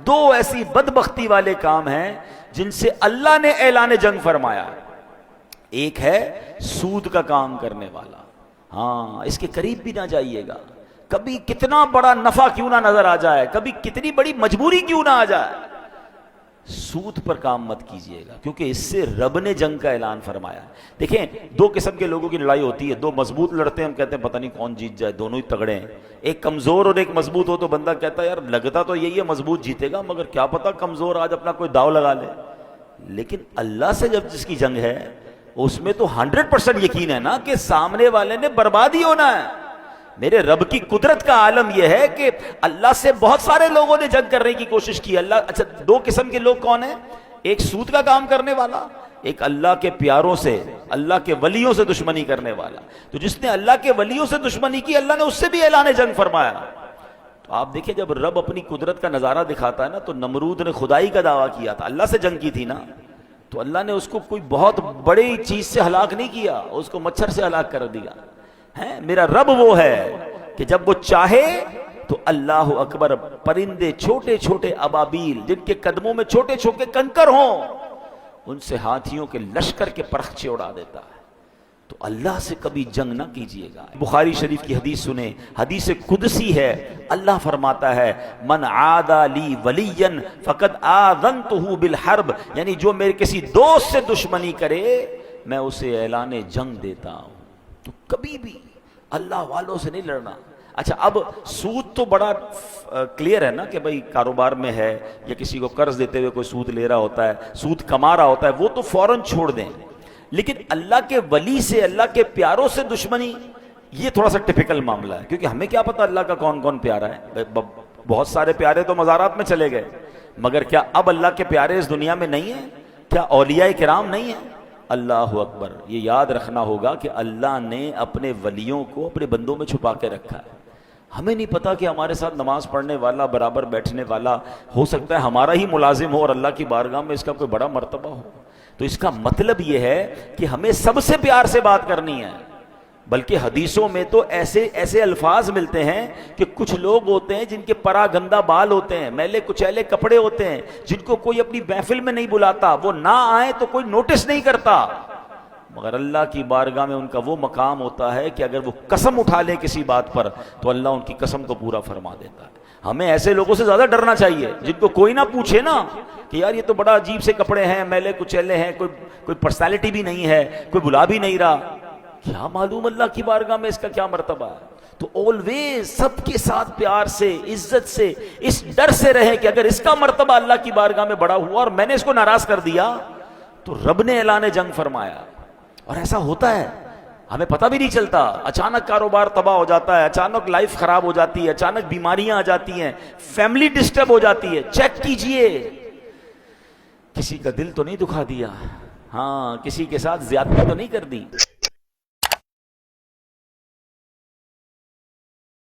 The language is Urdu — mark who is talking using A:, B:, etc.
A: دو ایسی بدبختی والے کام ہیں جن سے اللہ نے اعلان جنگ فرمایا. ایک ہے سود کا کام کرنے والا. ہاں اس کے قریب بھی نہ جائیے گا. کبھی کتنا بڑا نفع کیوں نہ نظر آ جائے, کبھی کتنی بڑی مجبوری کیوں نہ آ جائے, سود پر کام مت کیجئے گا, کیونکہ اس سے رب نے جنگ کا اعلان فرمایا. دیکھیں دو قسم کے لوگوں کی لڑائی ہوتی ہے. دو مضبوط لڑتے ہیں, ہم کہتے ہیں پتہ نہیں کون جیت جائے, دونوں ہی تگڑے ہیں. ایک کمزور اور ایک مضبوط ہو تو بندہ کہتا ہے یار لگتا تو یہی ہے مضبوط جیتے گا, مگر کیا پتہ کمزور آج اپنا کوئی داؤ لگا لے. لیکن اللہ سے جب جس کی جنگ ہے اس میں تو 100% یقین ہے نا کہ سامنے والے نے برباد ہی ہونا ہے. میرے رب کی قدرت کا عالم یہ ہے کہ اللہ سے بہت سارے لوگوں نے جنگ کرنے کی کوشش کی. اچھا دو قسم کے لوگ کون ہیں؟ ایک سود کا کام کرنے والا, ایک اللہ کے پیاروں سے, اللہ کے ولیوں سے دشمنی کرنے والا. تو جس نے اللہ کے ولیوں سے دشمنی کی اللہ نے اس سے بھی اعلان جنگ فرمایا. تو آپ دیکھیں جب رب اپنی قدرت کا نظارہ دکھاتا ہے نا, تو نمرود نے خدائی کا دعویٰ کیا تھا, اللہ سے جنگ کی تھی نا, تو اللہ نے اس کو کوئی بہت بڑی چیز سے ہلاک نہیں کیا, اس کو مچھر سے ہلاک کر دیا. میرا رب وہ ہے کہ جب وہ چاہے تو اللہ اکبر, پرندے چھوٹے چھوٹے ابابیل جن کے قدموں میں چھوٹے چھوٹے کنکر ہوں, ان سے ہاتھیوں کے لشکر کے پرخچے اڑا دیتا ہے. تو اللہ سے کبھی جنگ نہ کیجیے گا. بخاری شریف کی حدیث سنیں, حدیث قدسی ہے. اللہ فرماتا ہے من عادى لی ولیا فقد آذنتہ بالحرب, یعنی جو میرے کسی دوست سے دشمنی کرے میں اسے اعلان جنگ دیتا ہوں. تو کبھی بھی اللہ والوں سے نہیں لڑنا. اچھا اب سود تو بڑا کلیئر ہے نا کہ بھائی کاروبار میں ہے یا کسی کو قرض دیتے ہوئے کوئی سود لے رہا ہوتا ہے, سود کما رہا ہوتا ہے, وہ تو فوراً چھوڑ دیں. لیکن اللہ کے ولی سے, اللہ کے پیاروں سے دشمنی, یہ تھوڑا سا ٹپیکل معاملہ ہے, کیونکہ ہمیں کیا پتا اللہ کا کون کون پیارا ہے. بہت سارے پیارے تو مزارات میں چلے گئے, مگر کیا اب اللہ کے پیارے اس دنیا میں نہیں ہیں؟ کیا اولیاء کرام نہیں ہیں؟ اللہ اکبر. یہ یاد رکھنا ہوگا کہ اللہ نے اپنے ولیوں کو اپنے بندوں میں چھپا کے رکھا ہے. ہمیں نہیں پتا کہ ہمارے ساتھ نماز پڑھنے والا, برابر بیٹھنے والا, ہو سکتا ہے ہمارا ہی ملازم ہو اور اللہ کی بارگاہ میں اس کا کوئی بڑا مرتبہ ہو. تو اس کا مطلب یہ ہے کہ ہمیں سب سے پیار سے بات کرنی ہے. بلکہ حدیثوں میں تو ایسے ایسے الفاظ ملتے ہیں کہ کچھ لوگ ہوتے ہیں جن کے پرا گندہ بال ہوتے ہیں, میلے کچیلے کپڑے ہوتے ہیں, جن کو کوئی اپنی محفل میں نہیں بلاتا, وہ نہ آئے تو کوئی نوٹس نہیں کرتا, مگر اللہ کی بارگاہ میں ان کا وہ مقام ہوتا ہے کہ اگر وہ قسم اٹھا لیں کسی بات پر تو اللہ ان کی قسم کو پورا فرما دیتا ہے. ہمیں ایسے لوگوں سے زیادہ ڈرنا چاہیے جن کو کوئی نہ پوچھے نا کہ یار یہ تو بڑا عجیب سے کپڑے ہیں, میلے کچیلے ہیں, کوئی پرسنالٹی بھی نہیں ہے, کوئی بلا بھی نہیں رہا. کیا معلوم اللہ کی بارگاہ میں اس کا کیا مرتبہ ہے. تو آلویز سب کے ساتھ پیار سے, عزت سے, اس ڈر سے رہے کہ اگر اس کا مرتبہ اللہ کی بارگاہ میں بڑا ہوا اور میں نے اس کو ناراض کر دیا تو رب نے اعلان جنگ فرمایا. اور ایسا ہوتا ہے, ہمیں پتہ بھی نہیں چلتا, اچانک کاروبار تباہ ہو جاتا ہے, اچانک لائف خراب ہو جاتی ہے, اچانک بیماریاں آ جاتی ہیں, فیملی ڈسٹرب ہو جاتی ہے. چیک کیجئے کسی کا دل تو نہیں دکھا دیا, ہاں کسی کے ساتھ زیادتی تو نہیں کر دی.